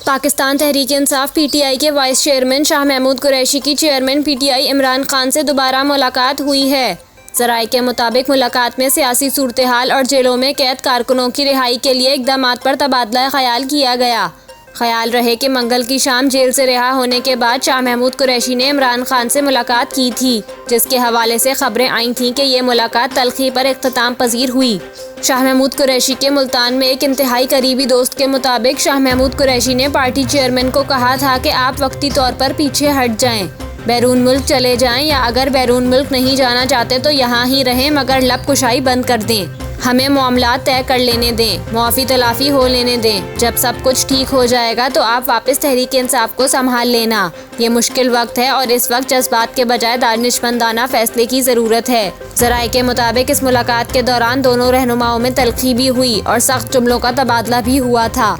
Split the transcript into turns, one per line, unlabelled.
Pakistan Tehreek Insaf PTI के vice chairman Shah Mahmood Qureshi की chairman PTI Imran Khan से दोबारा मुलाकात हुई है। ज़राए के मुताबिक मुलाकात में सियासी सूरत हाल और जेलों में कैद कारकुनों की रिहाई के लिए इक़दामात पर तबादला ख्याल किया गया। ख्याल रहे कि मंगल की शाम जेल से रिहा होने के बाद शाह महमूद कुरैशी ने इमरान खान से मुलाकात की थी, जिसके हवाले से खबरें आई थीं कि ये मुलाकात तलखी पर इख्तिताम पजीर हुई। शाह महमूद कुरैशी के मुल्तान में एक इंतहाई करीबी दोस्त के मुताबिक शाह महमूद कुरैशी ने पार्टी चेयरमैन को कहा था कि आप वक्ती तौर पर पीछे हट जाएं, बैरून मुल्क चले जाएं, या अगर बैरून मुल्क नहीं जाना चाहते तो यहाँ ही रहें, मगर लब कुशाई बंद कर दें। हमें मामलात तय कर लेने दें, मुआफ़ी तलाफ़ी हो लेने दें। जब सब कुछ ठीक हो जाएगा तो आप वापस तहरीक इंसाफ को संभाल लेना। ये मुश्किल वक्त है और इस वक्त जज्बात के बजाय दानिशमंदाना फैसले की ज़रूरत है। ज़राए के मुताबिक इस मुलाकात के दौरान दोनों रहनुमाओं में तलखी भी हुई और सख्त जुमलों का तबादला भी हुआ था।